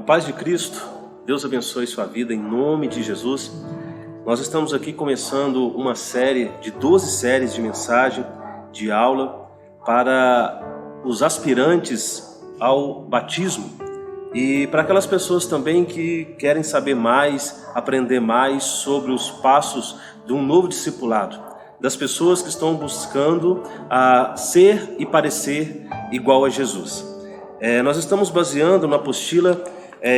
paz de Cristo, Deus abençoe sua vida em nome de Jesus. Nós estamos aqui começando uma série de 12 séries de mensagem, de aula para os aspirantes ao batismo e para aquelas pessoas também que querem saber mais, aprender mais sobre os passos de um novo discipulado, das pessoas que estão buscando a ser e parecer igual a Jesus. Nós estamos baseando na apostila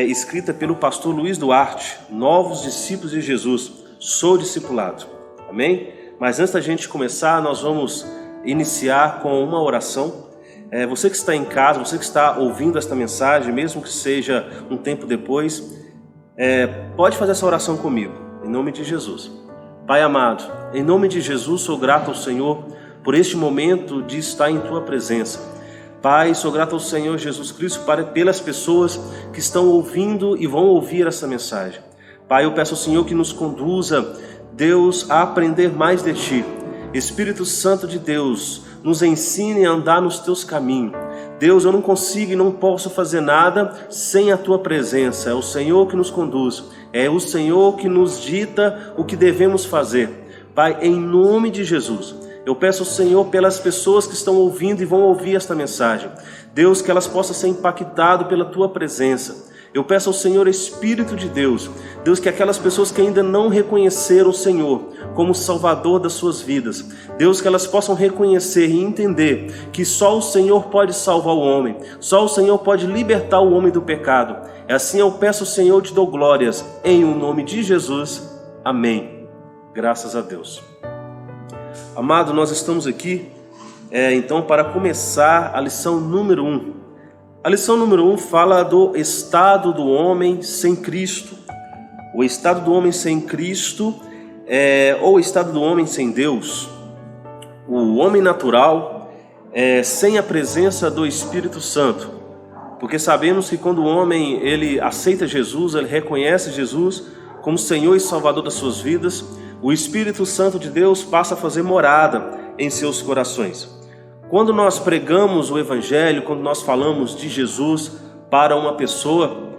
escrita pelo pastor Luiz Duarte, Novos Discípulos de Jesus, Sou Discipulado. Amém? Mas antes da gente começar, nós vamos iniciar com uma oração. Você que está em casa, você que está ouvindo esta mensagem, mesmo que seja um tempo depois, pode fazer essa oração comigo, em nome de Jesus. Pai amado, em nome de Jesus, sou grato ao Senhor por este momento de estar em Tua presença. Pai, sou grato ao Senhor Jesus Cristo pelas pessoas que estão ouvindo e vão ouvir essa mensagem. Pai, eu peço ao Senhor que nos conduza, Deus, a aprender mais de Ti. Espírito Santo de Deus, nos ensine a andar nos Teus caminhos. Deus, eu não consigo e não posso fazer nada sem a Tua presença. É o Senhor que nos conduz, é o Senhor que nos dita o que devemos fazer. Pai, em nome de Jesus, eu peço ao Senhor pelas pessoas que estão ouvindo e vão ouvir esta mensagem. Deus, que elas possam ser impactadas pela Tua presença. Eu peço ao Senhor, Espírito de Deus, Deus, que aquelas pessoas que ainda não reconheceram o Senhor como Salvador das suas vidas, Deus, que elas possam reconhecer e entender que só o Senhor pode salvar o homem, só o Senhor pode libertar o homem do pecado. Assim eu peço ao Senhor, te dou glórias, em o nome de Jesus. Amém. Graças a Deus. Amado, nós estamos aqui, então, para começar a lição número 1. A lição número 1 fala do estado do homem sem Cristo. O estado do homem sem Cristo ou o estado do homem sem Deus. O homem natural sem a presença do Espírito Santo. Porque sabemos que quando o homem ele aceita Jesus, ele reconhece Jesus como Senhor e Salvador das suas vidas, o Espírito Santo de Deus passa a fazer morada em seus corações. Quando nós pregamos o Evangelho, quando nós falamos de Jesus para uma pessoa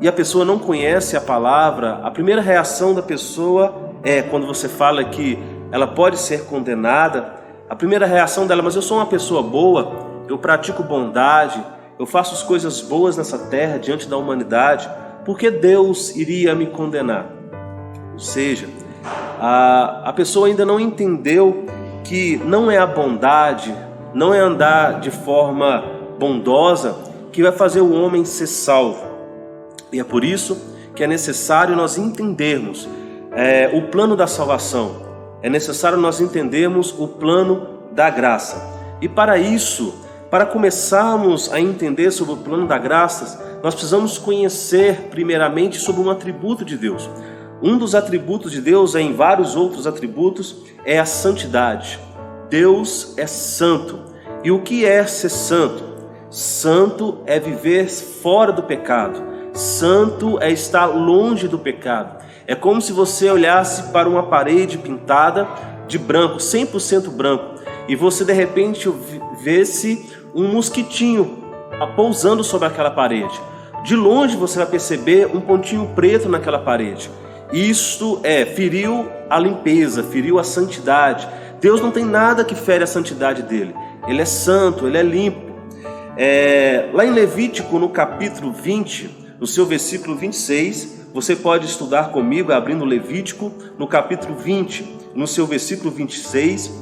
e a pessoa não conhece a palavra, a primeira reação da pessoa quando você fala que ela pode ser condenada, a primeira reação dela, mas eu sou uma pessoa boa, eu pratico bondade, eu faço as coisas boas nessa terra diante da humanidade, por que Deus iria me condenar? Ou seja, a pessoa ainda não entendeu que não é a bondade, não é andar de forma bondosa que vai fazer o homem ser salvo. E é por isso que é necessário nós entendermos o plano da salvação. É necessário nós entendermos o plano da graça. E para isso, para começarmos a entender sobre o plano da graça, nós precisamos conhecer primeiramente sobre um atributo de Deus. Um dos atributos de Deus, em vários outros atributos, é a santidade. Deus é santo. E o que é ser santo? Santo é viver fora do pecado. Santo é estar longe do pecado. É como se você olhasse para uma parede pintada de branco, 100% branco, e você de repente visse um mosquitinho pousando sobre aquela parede. De longe você vai perceber um pontinho preto naquela parede. Isto feriu a limpeza, feriu a santidade. Deus não tem nada que fere a santidade dele. Ele é santo, ele é limpo. Lá em Levítico, no capítulo 20, no seu versículo 26, você pode estudar comigo, abrindo Levítico, no capítulo 20, no seu versículo 26,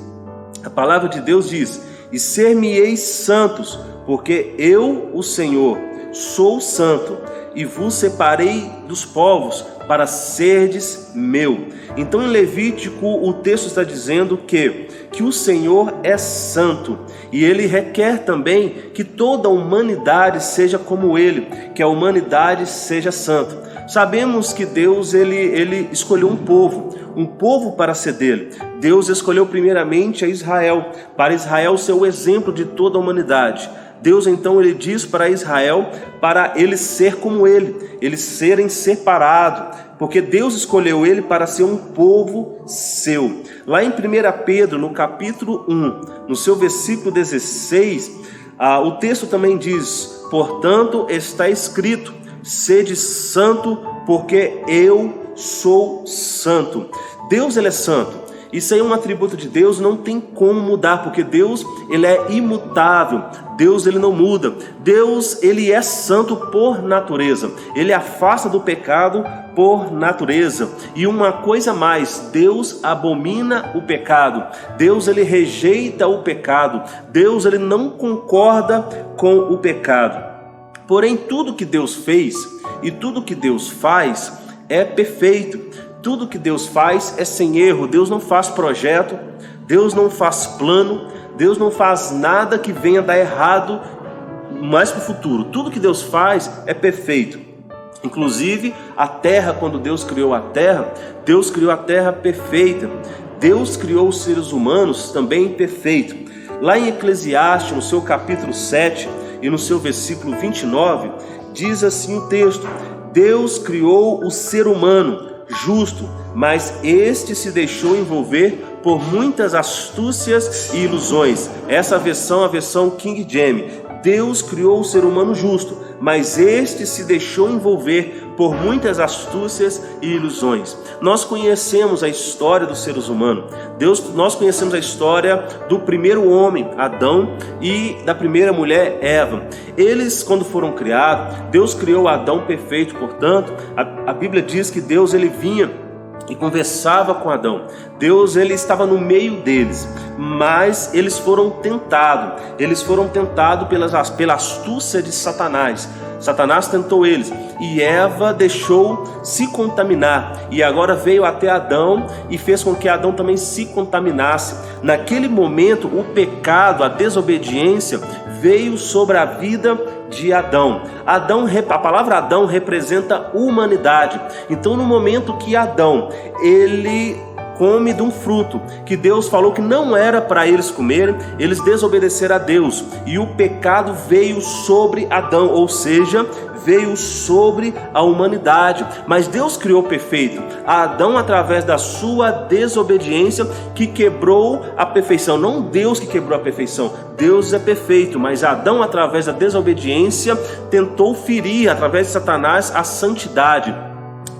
a palavra de Deus diz: E ser-me-eis santos, porque eu, o Senhor, sou santo, e vos separei dos povos, para serdes meu. Então em Levítico o texto está dizendo que o Senhor é santo, e Ele requer também que toda a humanidade seja como Ele, que a humanidade seja santa. Sabemos que Deus ele escolheu um povo para ser dele. Deus escolheu primeiramente a Israel, para Israel ser o exemplo de toda a humanidade. Deus então ele diz para Israel para ele ser como ele, eles serem separados, porque Deus escolheu ele para ser um povo seu. Lá em 1 Pedro, no capítulo 1, no seu versículo 16, o texto também diz: portanto está escrito, sede santo, porque eu sou santo. Deus, ele é santo. Isso aí é um atributo de Deus, não tem como mudar, porque Deus, ele é imutável. Deus, ele não muda. Deus, ele é santo por natureza. Ele afasta do pecado por natureza. E uma coisa mais, Deus abomina o pecado. Deus, ele rejeita o pecado. Deus, ele não concorda com o pecado. Porém, tudo que Deus fez e tudo que Deus faz é perfeito. Tudo que Deus faz é sem erro. Deus não faz projeto, Deus não faz plano, Deus não faz nada que venha dar errado mais para o futuro. Tudo que Deus faz é perfeito. Inclusive a terra, quando Deus criou a terra perfeita. Deus criou os seres humanos também perfeito. Lá em Eclesiastes, no seu capítulo 7 e no seu versículo 29, diz assim o texto: Deus criou o ser humano justo, mas este se deixou envolver por muitas astúcias e ilusões. Essa versão é a versão King James. Deus criou o ser humano justo, mas este se deixou envolver por muitas astúcias e ilusões. Nós conhecemos a história dos seres humanos. Nós conhecemos a história do primeiro homem, Adão, e da primeira mulher, Eva. Eles, quando foram criados, Deus criou Adão perfeito. Portanto, a Bíblia diz que Deus, ele vinha e conversava com Adão. Deus, ele estava no meio deles, mas eles foram tentados pela astúcia de Satanás. Satanás tentou eles e Eva deixou se contaminar, e agora veio até Adão e fez com que Adão também se contaminasse. Naquele momento, o pecado, a desobediência veio sobre a vida de Adão. A palavra Adão representa humanidade. Então, no momento que Adão, ele come de um fruto que Deus falou que não era para eles comerem, eles desobedeceram a Deus, e o pecado veio sobre Adão, ou seja, veio sobre a humanidade. Mas Deus criou perfeito. Adão, através da sua desobediência, que quebrou a perfeição. Não Deus que quebrou a perfeição, Deus é perfeito, mas Adão, através da desobediência, tentou ferir, através de Satanás, a santidade.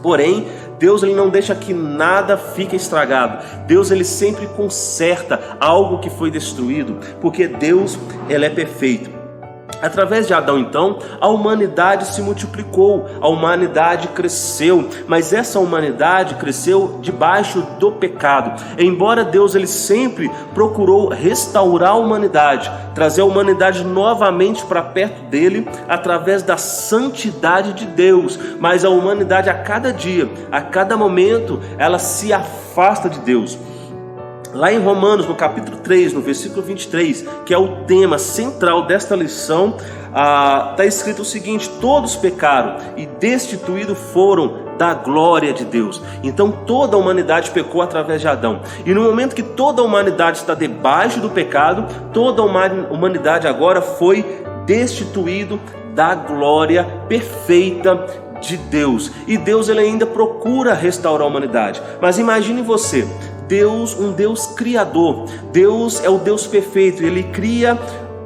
Porém, Deus, ele não deixa que nada fique estragado. Deus, ele sempre conserta algo que foi destruído, porque Deus, ele é perfeito. Através de Adão, então, a humanidade se multiplicou, a humanidade cresceu, mas essa humanidade cresceu debaixo do pecado. Embora Deus, ele sempre procurou restaurar a humanidade, trazer a humanidade novamente para perto dele, através da santidade de Deus, mas a humanidade, a cada dia, a cada momento, ela se afasta de Deus. Lá em Romanos, no capítulo 3, no versículo 23, que é o tema central desta lição, está escrito o seguinte: todos pecaram e destituídos foram da glória de Deus. Então toda a humanidade pecou através de Adão. E no momento que toda a humanidade está debaixo do pecado, toda a humanidade agora foi destituído da glória perfeita de Deus. E Deus, ele ainda procura restaurar a humanidade. Mas imagine você, Deus, um Deus criador. Deus é o Deus perfeito. Ele cria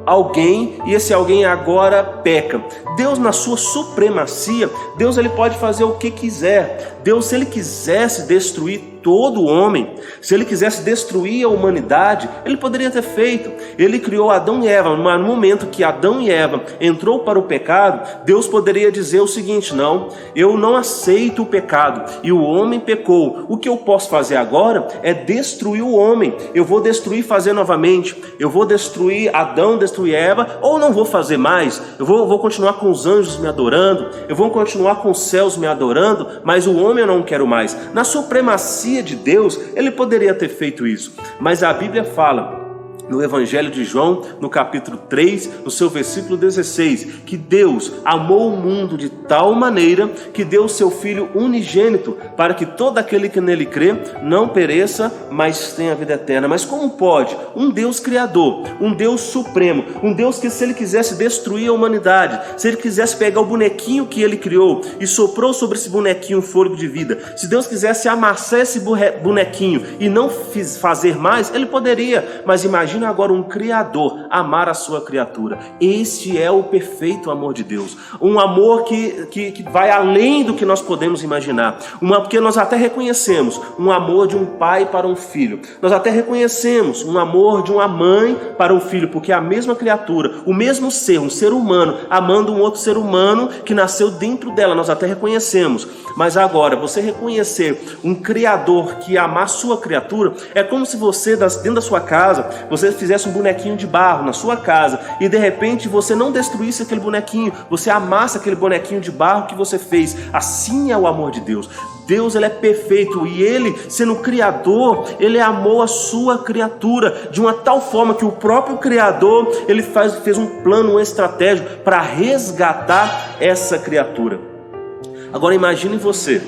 alguém e esse alguém agora peca. Deus, na sua supremacia, Deus, ele pode fazer o que quiser. Deus, se ele quisesse destruir todo homem, se ele quisesse destruir a humanidade, ele poderia ter feito. Ele criou Adão e Eva, mas no momento que Adão e Eva entrou para o pecado, Deus poderia dizer o seguinte: não, eu não aceito o pecado, e o homem pecou. O que eu posso fazer agora é destruir o homem. Eu vou destruir, fazer novamente. Eu vou destruir Adão, destruir Eva, ou não vou fazer mais. Eu vou continuar com os anjos me adorando, eu vou continuar com os céus me adorando, mas o homem eu não quero mais. Na supremacia de Deus, ele poderia ter feito isso, mas a Bíblia fala no Evangelho de João, no capítulo 3, no seu versículo 16, que Deus amou o mundo de tal maneira que deu o seu Filho unigênito, para que todo aquele que nele crê não pereça, mas tenha vida eterna. Mas como pode um Deus criador, um Deus supremo, um Deus que, se ele quisesse destruir a humanidade, se ele quisesse pegar o bonequinho que ele criou e soprou sobre esse bonequinho um fôlego de vida, se Deus quisesse amassar esse bonequinho e não fazer mais, ele poderia. Mas imagine imagina agora um Criador amar a sua criatura. Este é o perfeito amor de Deus. Um amor que vai além do que nós podemos imaginar. Porque nós até reconhecemos um amor de um pai para um filho. Nós até reconhecemos um amor de uma mãe para um filho, porque é a mesma criatura, o mesmo ser, um ser humano, amando um outro ser humano que nasceu dentro dela. Nós até reconhecemos. Mas agora, você reconhecer um Criador que ama a sua criatura, é como se você, dentro da sua casa, você fizesse um bonequinho de barro na sua casa e de repente você não destruísse aquele bonequinho, você amasse aquele bonequinho de barro que você fez. Assim é o amor de Deus. Deus, ele é perfeito e ele, sendo Criador, ele amou a sua criatura de uma tal forma que o próprio Criador, ele fez um plano, uma estratégia para resgatar essa criatura. Agora imagine você,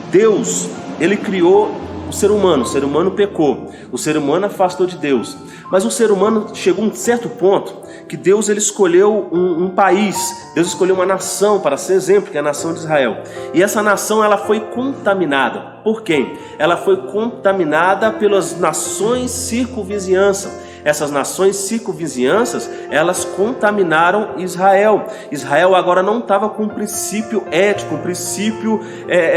Deus, ele criou o ser humano pecou, o ser humano afastou de Deus, mas o ser humano chegou a um certo ponto que Deus, ele escolheu um país, Deus escolheu uma nação para ser exemplo, que é a nação de Israel, e essa nação ela foi contaminada. Por quem? Ela foi contaminada pelas nações circunvizinhança. Essas nações circunvizinhanças, elas contaminaram Israel. Israel agora não estava com um princípio ético, um princípio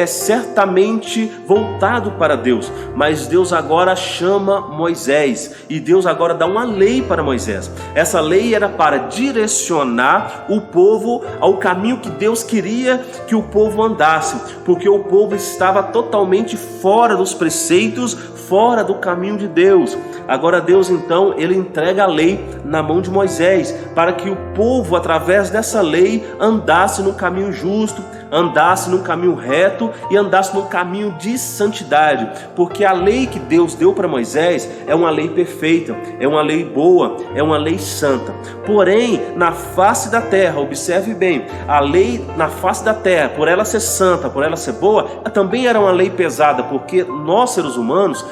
certamente voltado para Deus. Mas Deus agora chama Moisés e Deus agora dá uma lei para Moisés. Essa lei era para direcionar o povo ao caminho que Deus queria que o povo andasse, porque o povo estava totalmente fora dos preceitos, fora do caminho de Deus. Agora Deus então, ele entrega a lei na mão de Moisés, para que o povo, através dessa lei, andasse no caminho justo, andasse no caminho reto e andasse no caminho de santidade, porque a lei que Deus deu para Moisés é uma lei perfeita, é uma lei boa, é uma lei santa. Porém, na face da terra, observe bem, a lei na face da terra, por ela ser santa, por ela ser boa, também era uma lei pesada, porque nós, seres humanos,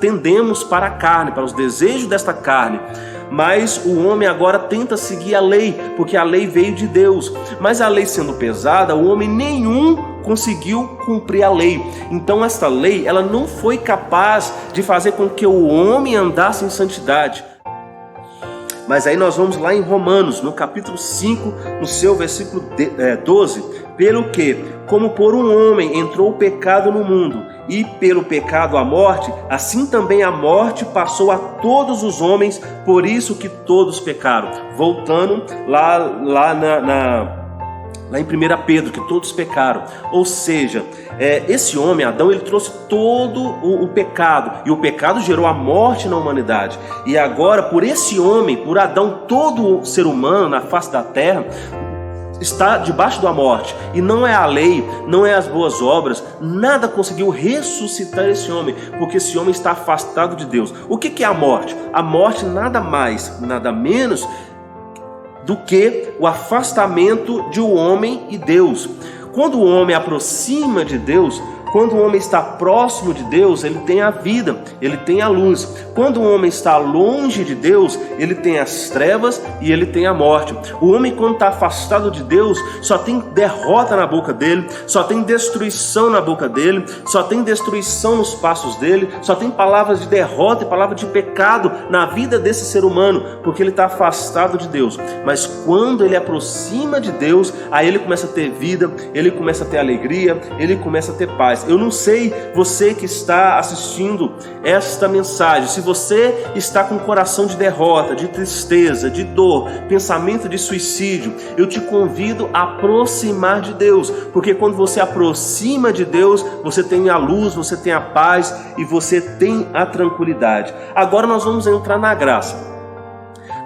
tendemos para a carne, para os desejos desta carne. Mas o homem agora tenta seguir a lei, porque a lei veio de Deus. Mas a lei sendo pesada, o homem nenhum conseguiu cumprir a lei. Então esta lei, ela não foi capaz de fazer com que o homem andasse em santidade. Mas aí nós vamos lá em Romanos, no capítulo 5, no seu versículo 12. Pelo que, como por um homem entrou o pecado no mundo, e pelo pecado a morte, assim também a morte passou a todos os homens, por isso que todos pecaram. Voltando lá em 1 Pedro, que todos pecaram. Ou seja, esse homem, Adão, ele trouxe todo o pecado, e o pecado gerou a morte na humanidade. E agora, por esse homem, por Adão, todo ser humano na face da terra está debaixo da morte, e não é a lei, não é as boas obras, nada conseguiu ressuscitar esse homem, porque esse homem está afastado de Deus. O que é a morte? A morte nada mais, nada menos do que o afastamento de um homem e Deus. Quando o homem aproxima de Deus, quando o homem está próximo de Deus, ele tem a vida, ele tem a luz. Quando o homem está longe de Deus, ele tem as trevas e ele tem a morte. O homem, quando está afastado de Deus, só tem derrota na boca dele, só tem destruição na boca dele, só tem destruição nos passos dele, só tem palavras de derrota e palavras de pecado na vida desse ser humano, porque ele está afastado de Deus. Mas quando ele aproxima de Deus, aí ele começa a ter vida, ele começa a ter alegria, ele começa a ter paz. Eu não sei você que está assistindo esta mensagem, se você está com o coração de derrota, de tristeza, de dor, pensamento de suicídio, eu te convido a aproximar de Deus, porque quando você aproxima de Deus, você tem a luz, você tem a paz e você tem a tranquilidade. Agora nós vamos entrar na graça.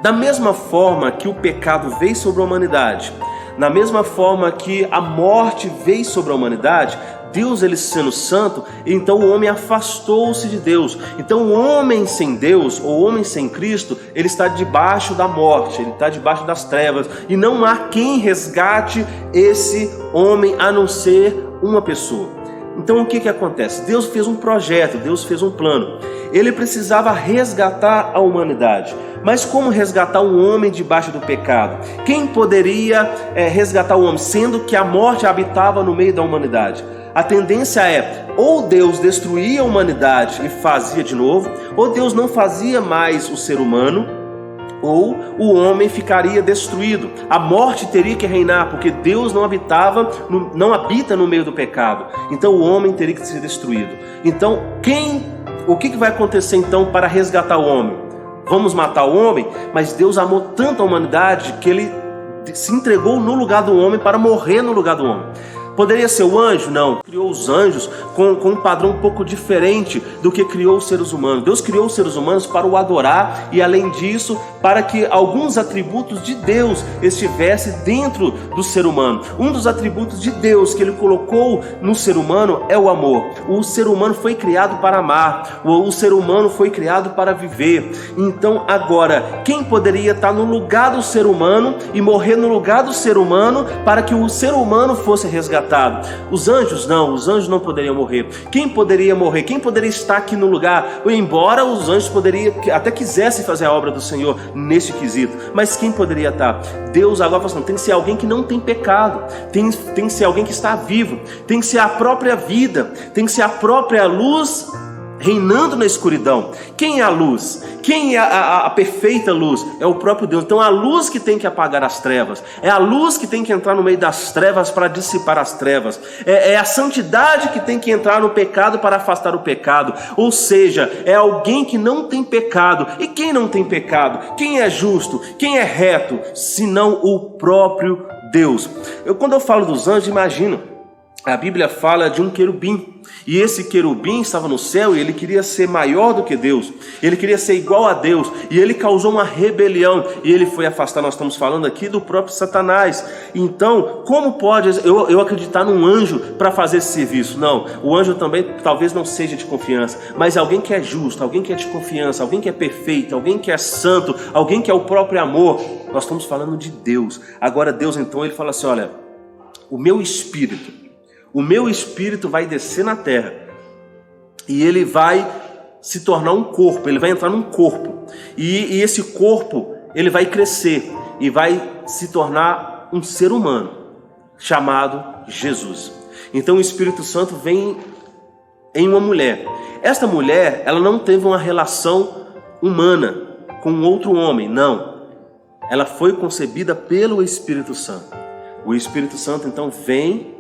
Da mesma forma que o pecado veio sobre a humanidade, na mesma forma que a morte veio sobre a humanidade, Deus, ele sendo santo, então o homem afastou-se de Deus. Então o homem sem Deus, ou o homem sem Cristo, ele está debaixo da morte, ele está debaixo das trevas, e não há quem resgate esse homem a não ser uma pessoa. Então o que acontece? Deus fez um projeto, Deus fez um plano. Ele precisava resgatar a humanidade. Mas como resgatar um homem debaixo do pecado? Quem poderia resgatar o homem, sendo que a morte habitava no meio da humanidade? a tendência é ou Deus destruía a humanidade e fazia de novo, ou Deus não fazia mais o ser humano, ou o homem ficaria destruído. A morte teria que reinar, porque Deus não habita no meio do pecado. Então o homem teria que ser destruído. Então o que vai acontecer então para resgatar o homem? Vamos matar o homem? Mas Deus amou tanto a humanidade que ele se entregou no lugar do homem para morrer no lugar do homem. Poderia ser o anjo? Não. Criou os anjos com um padrão um pouco diferente do que criou os seres humanos. Deus criou os seres humanos para o adorar e, além disso, para que alguns atributos de Deus estivessem dentro do ser humano. Um dos atributos de Deus que Ele colocou no ser humano é o amor. O ser humano foi criado para amar. O ser humano foi criado para viver. Então, agora, quem poderia estar no lugar do ser humano e morrer no lugar do ser humano para que o ser humano fosse resgatado? Os anjos não, os anjos não poderiam morrer. Quem poderia morrer? Quem poderia estar aqui no lugar? Embora os anjos poderiam, até quisessem fazer a obra do Senhor neste quesito, mas quem poderia estar? Deus agora falou assim, tem que ser alguém que não tem pecado, tem que ser alguém que está vivo, tem que ser a própria vida, tem que ser a própria luz reinando na escuridão. Quem é a luz? Quem é a perfeita luz? É o próprio Deus. Então a luz que tem que apagar as trevas, é a luz que tem que entrar no meio das trevas para dissipar as trevas, é a santidade que tem que entrar no pecado para afastar o pecado. Ou seja, é alguém que não tem pecado. E quem não tem pecado? Quem é justo? Quem é reto? Senão o próprio Deus. Quando eu falo dos anjos, imagino, a Bíblia fala de um querubim, e esse querubim estava no céu e ele queria ser maior do que Deus, ele queria ser igual a Deus, e ele causou uma rebelião, e ele foi afastar. Nós estamos falando aqui do próprio Satanás. Então, como pode eu acreditar num anjo para fazer esse serviço? Não, o anjo também talvez não seja de confiança, mas alguém que é justo, alguém que é de confiança, alguém que é perfeito, alguém que é santo, alguém que é o próprio amor. Nós estamos falando de Deus. Agora Deus então, ele fala assim, olha, o meu espírito vai descer na terra e ele vai se tornar um corpo, ele vai entrar num corpo, e esse corpo ele vai crescer e vai se tornar um ser humano chamado Jesus. Então o Espírito Santo vem em uma mulher. Esta mulher, ela não teve uma relação humana com outro homem, não. Ela foi concebida pelo Espírito Santo. O Espírito Santo então vem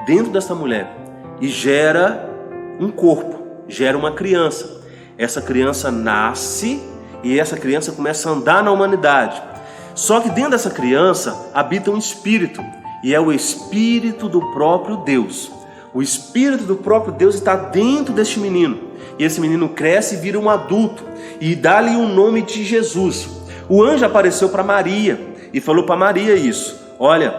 dentro dessa mulher e gera um corpo, gera uma criança. Essa criança nasce e essa criança começa a andar na humanidade. Só que dentro dessa criança habita um espírito, e é o Espírito do próprio Deus. O Espírito do próprio Deus está dentro deste menino, e esse menino cresce e vira um adulto e dá-lhe o nome de Jesus. O anjo apareceu para Maria e falou para Maria isso: olha,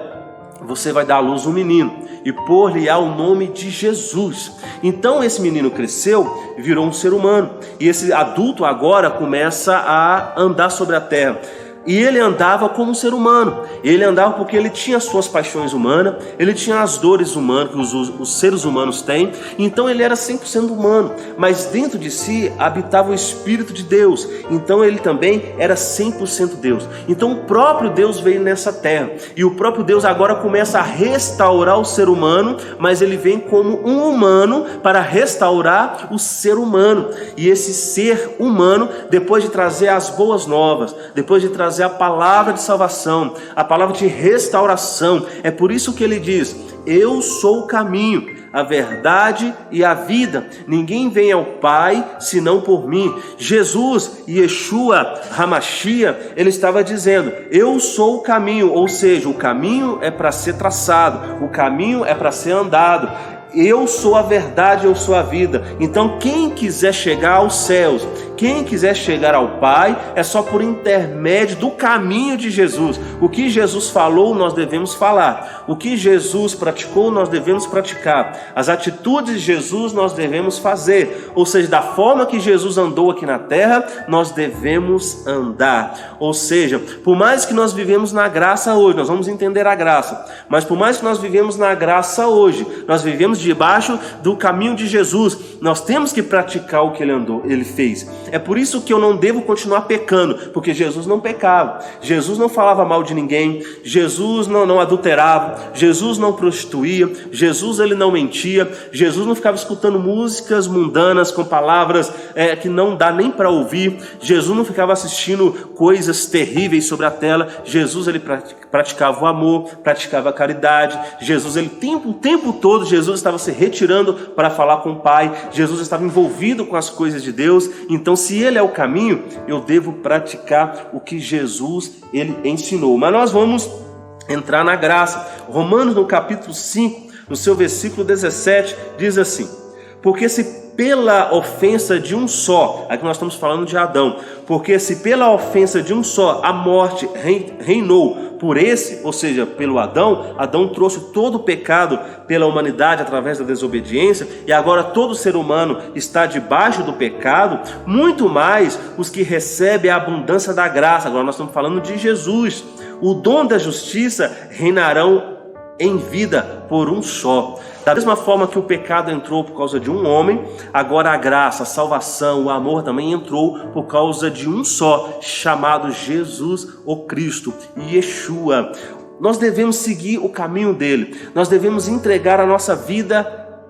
você vai dar à luz um menino e pôr-lhe-á o nome de Jesus. Então esse menino cresceu e virou um ser humano, e esse adulto agora começa a andar sobre a terra. E ele andava como um ser humano. Ele andava porque ele tinha as suas paixões humanas, ele tinha as dores humanas que os seres humanos têm. Então ele era 100% humano, mas dentro de si habitava o Espírito de Deus. Então ele também era 100% Deus. Então o próprio Deus veio nessa terra, e o próprio Deus agora começa a restaurar o ser humano, mas ele vem como um humano para restaurar o ser humano. E esse ser humano, depois de trazer as boas novas, depois de trazer a palavra de salvação, a palavra de restauração, é por isso que ele diz: eu sou o caminho, a verdade e a vida, ninguém vem ao Pai senão por mim. Jesus, Yeshua HaMashiach, ele estava dizendo: eu sou o caminho, ou seja, o caminho é para ser traçado, o caminho é para ser andado. Eu sou a verdade, eu sou a vida. Então quem quiser chegar aos céus, quem quiser chegar ao Pai, é só por intermédio do caminho de Jesus. O que Jesus falou, nós devemos falar. O que Jesus praticou, nós devemos praticar. As atitudes de Jesus nós devemos fazer. Ou seja, da forma que Jesus andou aqui na terra, nós devemos andar. Ou seja, por mais que nós vivemos na graça hoje, nós vamos entender a graça, mas por mais que nós vivemos na graça hoje, nós vivemos debaixo do caminho de Jesus, nós temos que praticar o que ele fez. É por isso que eu não devo continuar pecando, porque Jesus não pecava, Jesus não falava mal de ninguém, Jesus não adulterava, Jesus não prostituía, Jesus ele não mentia, Jesus não ficava escutando músicas mundanas com palavras que não dá nem para ouvir, Jesus não ficava assistindo coisas terríveis sobre a tela. Jesus ele praticava o amor, praticava a caridade. Jesus ele o tempo todo Jesus estava se retirando para falar com o Pai. Jesus estava envolvido com as coisas de Deus. Então, se ele é o caminho, eu devo praticar o que Jesus ele ensinou. Mas nós vamos entrar na graça. Romanos, no capítulo 5, no seu versículo 17, diz assim: porque se pela ofensa de um só, aqui nós estamos falando de Adão, porque se pela ofensa de um só a morte reinou por esse, ou seja, pelo Adão, Adão trouxe todo o pecado pela humanidade através da desobediência, e agora todo ser humano está debaixo do pecado, muito mais os que recebem a abundância da graça. Agora nós estamos falando de Jesus. O dom da justiça reinarão em vida por um só. Da mesma forma que o pecado entrou por causa de um homem, agora a graça, a salvação, o amor também entrou por causa de um só, chamado Jesus, o Cristo, Yeshua. Nós devemos seguir o caminho dele, nós devemos entregar a nossa vida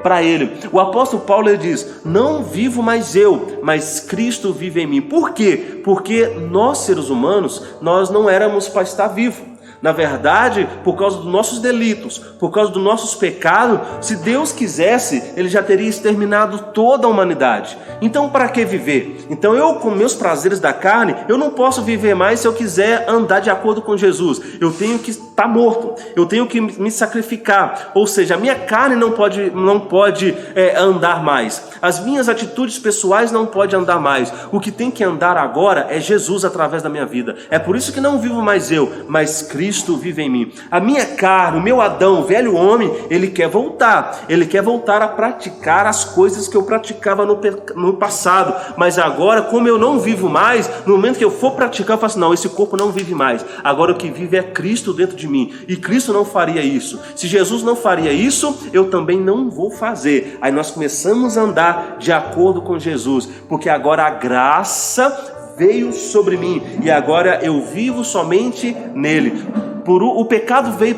para ele. O apóstolo Paulo ele diz: não vivo mais eu, mas Cristo vive em mim. Por quê? Porque nós seres humanos, nós não éramos para estar vivos. Na verdade, por causa dos nossos delitos, por causa dos nossos pecados, se Deus quisesse, ele já teria exterminado toda a humanidade. Então, para que viver? Então, eu com meus prazeres da carne, eu não posso viver mais se eu quiser andar de acordo com Jesus. Eu tenho que estar morto, eu tenho que me sacrificar. Ou seja, a minha carne não pode andar mais. As minhas atitudes pessoais não podem andar mais. O que tem que andar agora é Jesus através da minha vida. É por isso que não vivo mais eu, mas Cristo vive em mim. A minha carne, o meu Adão, o velho homem, ele quer voltar. Ele quer voltar a praticar as coisas que eu praticava no passado. Mas agora, como eu não vivo mais, no momento que eu for praticar, eu faço: não, esse corpo não vive mais. Agora o que vive é Cristo dentro de mim. E Cristo não faria isso. Se Jesus não faria isso, eu também não vou fazer. Aí nós começamos a andar de acordo com Jesus. Porque agora a graça veio sobre mim e agora eu vivo somente nele. O pecado veio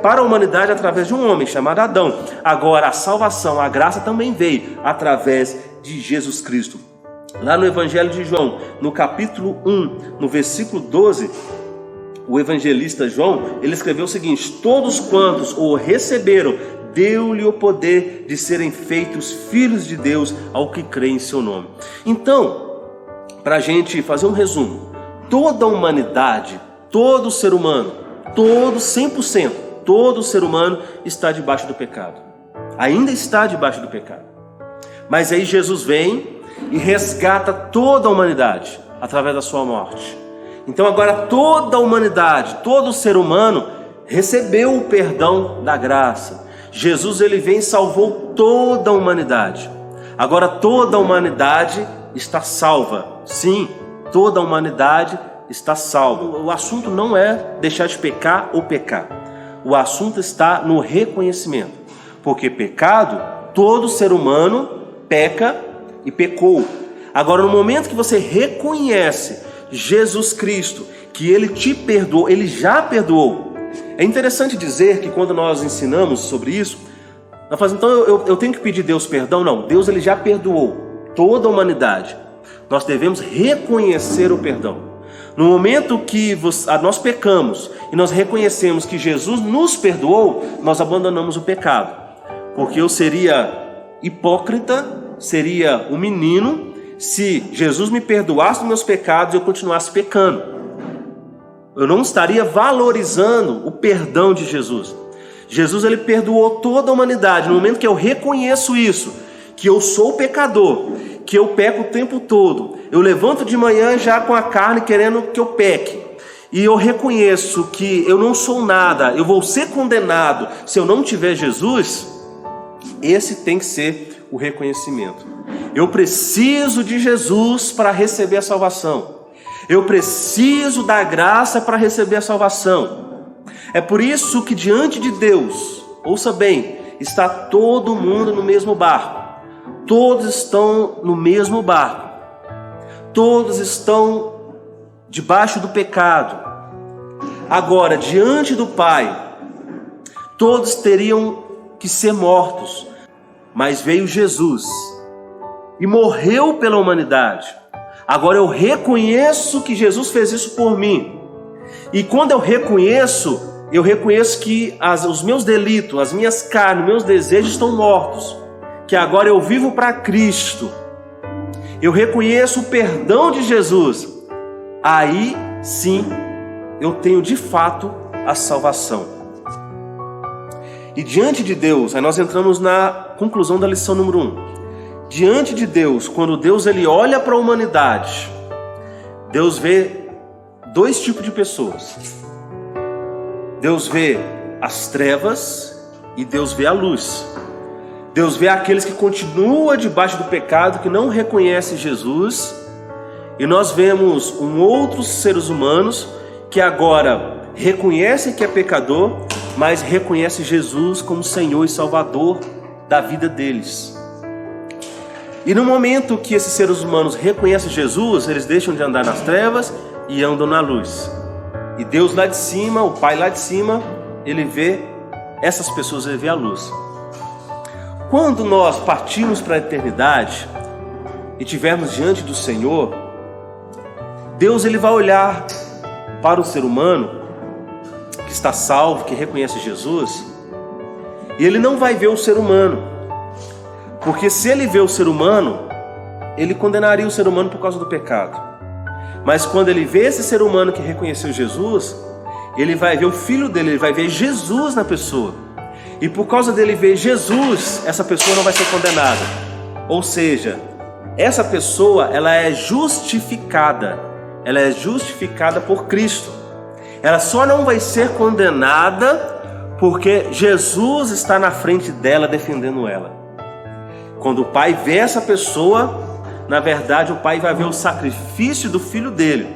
para a humanidade através de um homem chamado Adão. Agora a salvação, a graça também veio através de Jesus Cristo. Lá no Evangelho de João, no capítulo 1, no versículo 12, o evangelista João, ele escreveu o seguinte: todos quantos o receberam, deu-lhe o poder de serem feitos filhos de Deus ao que crê em seu nome. Então, para a gente fazer um resumo, toda a humanidade, todo ser humano, todo 100%, todo ser humano está debaixo do pecado. Ainda está debaixo do pecado. Mas aí Jesus vem e resgata toda a humanidade através da sua morte. Então agora toda a humanidade, todo ser humano recebeu o perdão da graça. Jesus ele vem e salvou toda a humanidade. Agora toda a humanidade está salva. Sim, toda a humanidade está salva. O assunto não é deixar de pecar ou pecar. O assunto está no reconhecimento. Porque pecado, todo ser humano peca e pecou. Agora, no momento que você reconhece Jesus Cristo, que ele te perdoou, ele já perdoou. É interessante dizer que quando nós ensinamos sobre isso, nós falamos: então eu tenho que pedir Deus perdão? Não, Deus ele já perdoou toda a humanidade. Nós devemos reconhecer o perdão. No momento que nós pecamos e nós reconhecemos que Jesus nos perdoou, nós abandonamos o pecado. Porque eu seria hipócrita, seria um menino, se Jesus me perdoasse os meus pecados e eu continuasse pecando. Eu não estaria valorizando o perdão de Jesus. Jesus ele perdoou toda a humanidade. No momento que eu reconheço isso, que eu sou pecador, que eu peco o tempo todo, eu levanto de manhã já com a carne querendo que eu peque, e eu reconheço que eu não sou nada, eu vou ser condenado se eu não tiver Jesus, esse tem que ser o reconhecimento. Eu preciso de Jesus para receber a salvação. Eu preciso da graça para receber a salvação. É por isso que diante de Deus, ouça bem, está todo mundo no mesmo barco. Todos estão no mesmo barco. todos estão debaixo do pecado. Agora, diante do Pai, todos teriam que ser mortos, mas veio Jesus e morreu pela humanidade. Agora eu reconheço que Jesus fez isso por mim. E quando eu reconheço que os meus delitos, as minhas carnes, meus desejos estão mortos. Que agora eu vivo para Cristo. Eu reconheço o perdão de Jesus. Aí sim eu tenho de fato a salvação. E diante de Deus, aí nós entramos na conclusão da lição número 1. Diante de Deus, quando Deus ele olha para a humanidade, Deus vê dois tipos de pessoas. Deus vê as trevas e Deus vê a luz. Deus vê aqueles que continuam debaixo do pecado, que não reconhecem Jesus. E nós vemos outros seres humanos que agora reconhecem que é pecador, mas reconhecem Jesus como Senhor e Salvador da vida deles. E no momento que esses seres humanos reconhecem Jesus, eles deixam de andar nas trevas e andam na luz. E Deus lá de cima, o Pai lá de cima, ele vê essas pessoas, ele vê a luz. Quando nós partirmos para a eternidade e estivermos diante do Senhor, Deus ele vai olhar para o ser humano que está salvo, que reconhece Jesus, e ele não vai ver o ser humano, porque se ele vê o ser humano, ele condenaria o ser humano por causa do pecado. Mas quando ele vê esse ser humano que reconheceu Jesus, ele vai ver o Filho dele, ele vai ver Jesus na pessoa. E por causa dele ver Jesus, essa pessoa não vai ser condenada. Ou seja, essa pessoa ela é justificada. Ela é justificada por Cristo. Ela só não vai ser condenada porque Jesus está na frente dela defendendo ela. Quando o Pai vê essa pessoa, na verdade o Pai vai ver o sacrifício do Filho dele.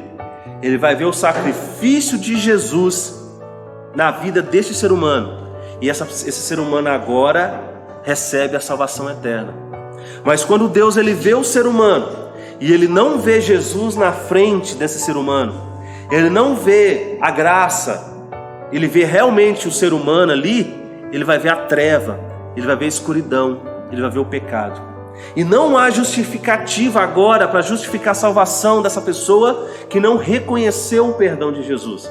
Ele vai ver o sacrifício de Jesus na vida deste ser humano. E esse ser humano agora recebe a salvação eterna. Mas quando Deus ele vê o ser humano e ele não vê Jesus na frente desse ser humano, ele não vê a graça, ele vê realmente o ser humano ali, ele vai ver a treva, ele vai ver a escuridão, ele vai ver o pecado. E não há justificativa agora para justificar a salvação dessa pessoa que não reconheceu o perdão de Jesus.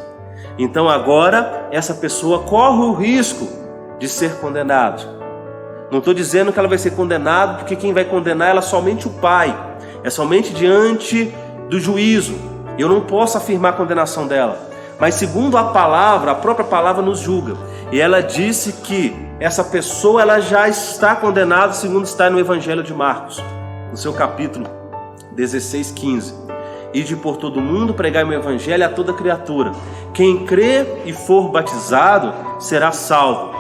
Então agora essa pessoa corre o risco de ser condenado. Não estou dizendo que ela vai ser condenada, porque quem vai condenar ela é somente o Pai. É somente diante do juízo. Eu não posso afirmar a condenação dela. Mas segundo a palavra, a própria palavra nos julga. E ela disse que essa pessoa ela já está condenada, segundo está no Evangelho de Marcos, no seu capítulo 16, 15. Ide por todo mundo, pregai o Evangelho a toda criatura. Quem crê e for batizado será salvo,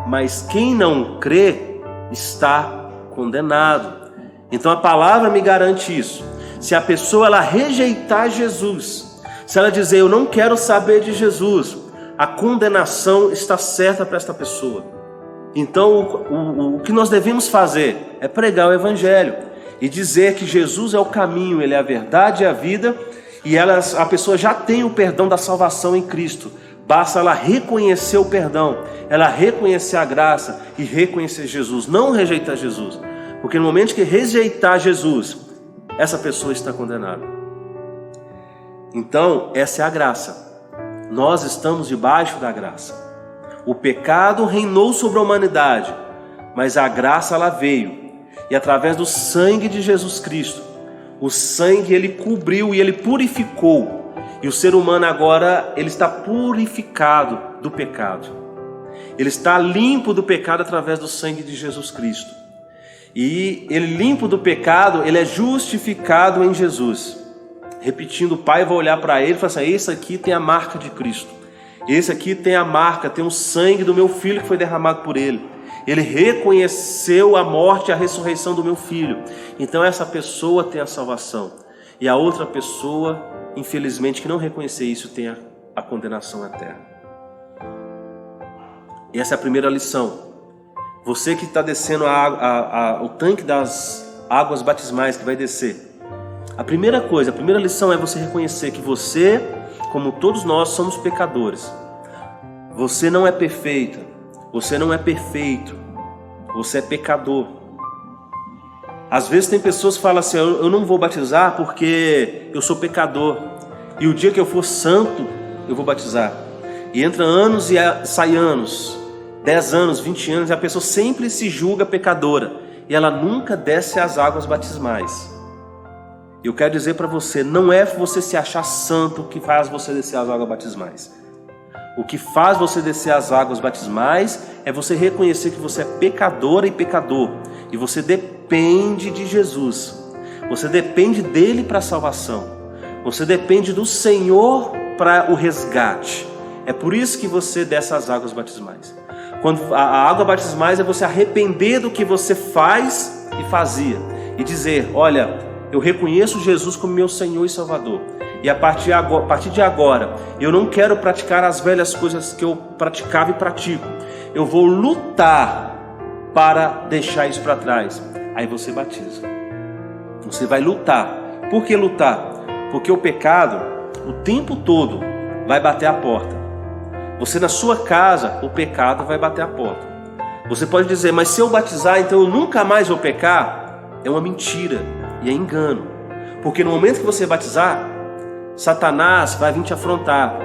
mas quem não crê está condenado. Então a palavra me garante isso. Se a pessoa ela rejeitar Jesus, se ela dizer eu não quero saber de Jesus, a condenação está certa para esta pessoa. Então o que nós devemos fazer é pregar o Evangelho e dizer que Jesus é o caminho, Ele é a verdade e a vida, e a pessoa já tem o perdão da salvação em Cristo. Basta ela reconhecer o perdão, ela reconhecer a graça e reconhecer Jesus, não rejeitar Jesus. Porque no momento que rejeitar Jesus, essa pessoa está condenada. Então, essa é a graça. Nós estamos debaixo da graça. O pecado reinou sobre a humanidade, mas a graça ela veio. E através do sangue de Jesus Cristo, o sangue ele cobriu e ele purificou. E o ser humano agora, ele está purificado do pecado. Ele está limpo do pecado através do sangue de Jesus Cristo. E ele limpo do pecado, ele é justificado em Jesus. Repetindo, o Pai vai olhar para ele e falar assim, esse aqui tem a marca de Cristo. Esse aqui tem a marca, tem o sangue do meu filho que foi derramado por ele. Ele reconheceu a morte e a ressurreição do meu filho. Então essa pessoa tem a salvação. E a outra pessoa, infelizmente, que não reconhecer isso, tem a condenação eterna. E essa é a primeira lição. Você que está descendo o tanque das águas batismais que vai descer. A primeira coisa, a primeira lição é você reconhecer que você, como todos nós, somos pecadores. Você não é perfeita, você não é perfeito, você é pecador. Às vezes tem pessoas que falam assim, eu não vou batizar porque eu sou pecador. E o dia que eu for santo, eu vou batizar. E entra anos e sai anos, 10 anos, 20 anos, e a pessoa sempre se julga pecadora. E ela nunca desce às águas batismais. Eu quero dizer para você, não é você se achar santo que faz você descer às águas batismais. O que faz você descer às águas batismais é você reconhecer que você é pecadora e pecador. E você depende de Jesus. Você depende dele para a salvação. Você depende do Senhor para o resgate. É por isso que você desce às águas batismais. Quando a água batismais é você arrepender do que você faz e fazia. E dizer, olha, eu reconheço Jesus como meu Senhor e Salvador. E a partir de agora, eu não quero praticar as velhas coisas que eu praticava e pratico. Eu vou lutar para deixar isso para trás. Aí você batiza. Você vai lutar. Por que lutar? Porque o pecado, o tempo todo, vai bater a porta. Você na sua casa, o pecado vai bater a porta. Você pode dizer, mas se eu batizar, então eu nunca mais vou pecar? É uma mentira e é engano. Porque no momento que você batizar, Satanás vai vir te afrontar.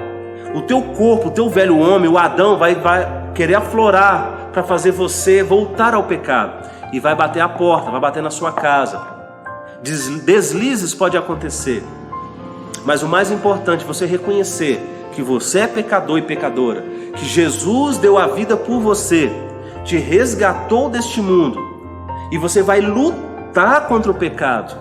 O teu corpo, o teu velho homem, o Adão, vai querer aflorar para fazer você voltar ao pecado. E vai bater a porta, vai bater na sua casa. Deslizes pode acontecer. Mas o mais importante é você reconhecer que você é pecador e pecadora. Que Jesus deu a vida por você. Te resgatou deste mundo. E você vai lutar contra o pecado.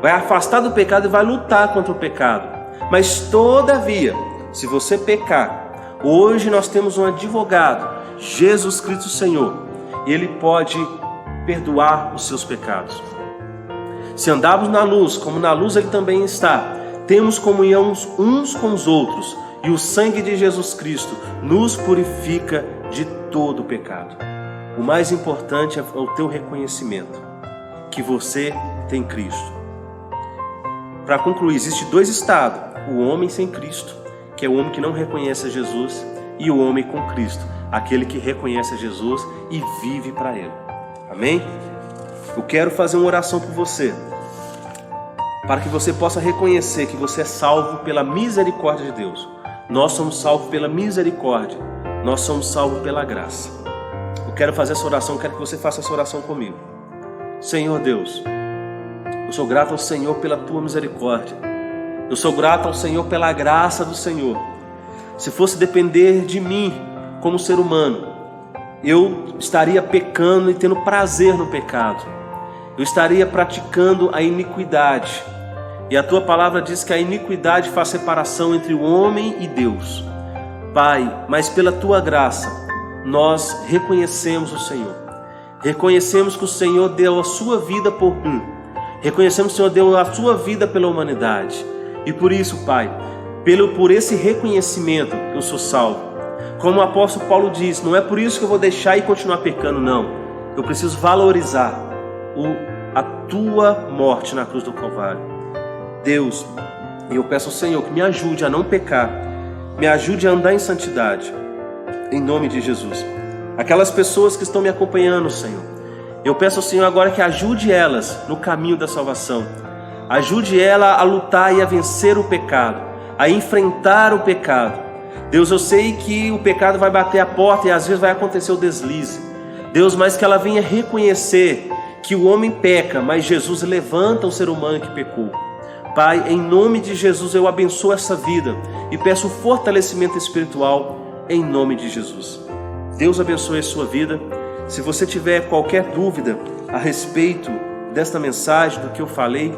Vai afastar do pecado e vai lutar contra o pecado. Mas todavia, se você pecar, hoje nós temos um advogado, Jesus Cristo Senhor, e Ele pode perdoar os seus pecados. Se andarmos na luz, como na luz Ele também está, temos comunhão uns com os outros, e o sangue de Jesus Cristo nos purifica de todo o pecado. O mais importante é o teu reconhecimento, que você tem Cristo. Para concluir, existem dois estados: o homem sem Cristo, que é o homem que não reconhece a Jesus, e o homem com Cristo, aquele que reconhece a Jesus e vive para Ele. Amém? Eu quero fazer uma oração por você, para que você possa reconhecer que você é salvo pela misericórdia de Deus. Nós somos salvos pela misericórdia, nós somos salvos pela graça. Eu quero fazer essa oração, quero que você faça essa oração comigo. Senhor Deus, eu sou grato ao Senhor pela tua misericórdia. Eu sou grato ao Senhor pela graça do Senhor. Se fosse depender de mim como ser humano, eu estaria pecando e tendo prazer no pecado. Eu estaria praticando a iniquidade. E a tua palavra diz que a iniquidade faz separação entre o homem e Deus. Pai, mas pela tua graça, nós reconhecemos o Senhor. Reconhecemos que o Senhor deu a sua vida por mim. Reconhecemos que o Senhor deu a sua vida pela humanidade. E por isso, Pai, por esse reconhecimento, eu sou salvo. Como o apóstolo Paulo diz, não é por isso que eu vou deixar e continuar pecando, não. Eu preciso valorizar a tua morte na cruz do Calvário. Deus, eu peço ao Senhor que me ajude a não pecar, me ajude a andar em santidade, em nome de Jesus. Aquelas pessoas que estão me acompanhando, Senhor, eu peço ao Senhor agora que ajude elas no caminho da salvação. Ajude ela a lutar e a vencer o pecado, a enfrentar o pecado. Deus, eu sei que o pecado vai bater a porta e às vezes vai acontecer o deslize. Deus, mas que ela venha reconhecer que o homem peca, mas Jesus levanta o ser humano que pecou. Pai, em nome de Jesus eu abençoo essa vida e peço fortalecimento espiritual em nome de Jesus. Deus abençoe a sua vida. Se você tiver qualquer dúvida a respeito desta mensagem, do que eu falei,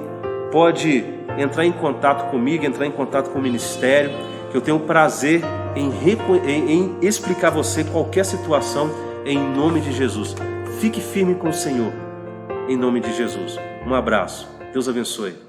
pode entrar em contato comigo, entrar em contato com o ministério, que eu tenho prazer em explicar a você qualquer situação em nome de Jesus. Fique firme com o Senhor, em nome de Jesus. Um abraço. Deus abençoe.